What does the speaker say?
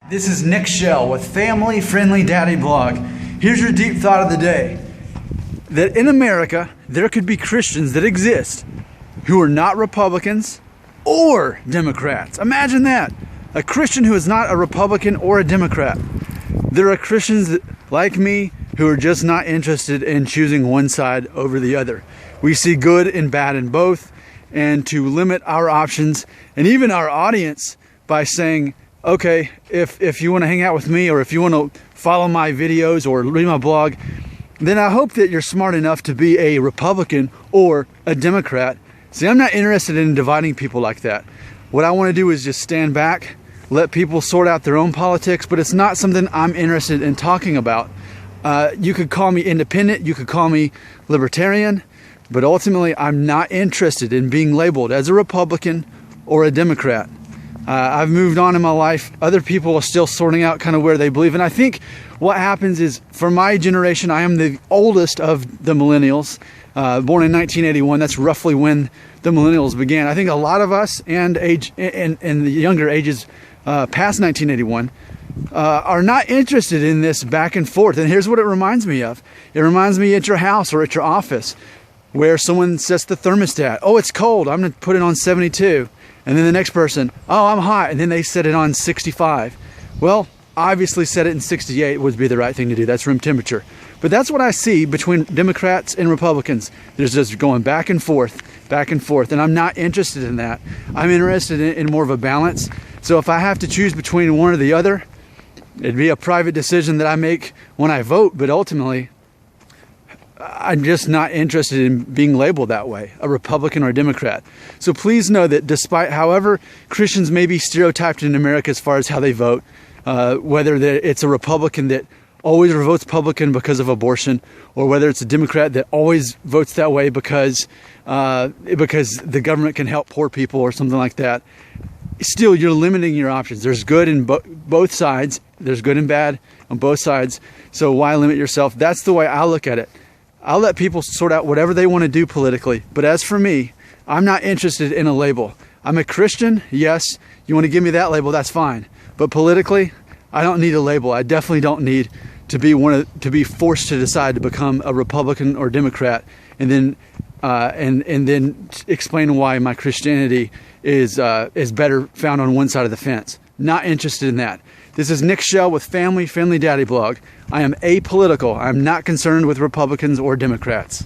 This is Nick Shell with Family Friendly Daddy Blog. Here's your deep thought of the day. That in America, there could be Christians that exist who are not Republicans or Democrats. Imagine that. A Christian who is not a Republican or a Democrat. There are Christians like me who are just not interested in choosing one side over the other. We see good and bad in both, and to limit our options and even our audience by saying, okay, if you want to hang out with me or if you want to follow my videos or read my blog, then I hope that you're smart enough to be a Republican or a Democrat. See, I'm not interested in dividing people like that. What I want to do is just stand back, let people sort out their own politics, but it's not something I'm interested in talking about. You could call me independent, you could call me libertarian, but ultimately I'm not interested in being labeled as a Republican or a Democrat. I've moved on in my life. Other people are still sorting out kind of where they believe. And I think what happens is, for my generation, I am the oldest of the millennials, born in 1981. That's roughly when the millennials began. I think a lot of us and the younger ages past 1981 are not interested in this back and forth. And here's what it reminds me of. It reminds me at your house or at your office where someone sets the thermostat. Oh, it's cold. I'm going to put it on 72. And then the next person, oh, I'm hot. And then they set it on 65. Well, obviously set it in 68 would be the right thing to do. That's room temperature. But that's what I see between Democrats and Republicans. There's just going back and forth. And I'm not interested in that. I'm interested in more of a balance. So if I have to choose between one or the other, it'd be a private decision that I make when I vote. But ultimately, I'm just not interested in being labeled that way, a Republican or a Democrat. So please know that despite however Christians may be stereotyped in America as far as how they vote, whether it's a Republican that always votes Republican because of abortion, or whether it's a Democrat that always votes that way because the government can help poor people or something like that, still you're limiting your options. There's good in both sides. There's good and bad on both sides. So why limit yourself? That's the way I look at it. I'll let people sort out whatever they want to do politically. But as for me, I'm not interested in a label. I'm a Christian. Yes, you want to give me that label, that's fine. But politically, I don't need a label. I definitely don't need to be forced to decide to become a Republican or Democrat and then explain why my Christianity is better found on one side of the fence. Not interested in that. This is Nick Shell with Family Friendly Daddy Blog. I am apolitical. I'm not concerned with Republicans or Democrats.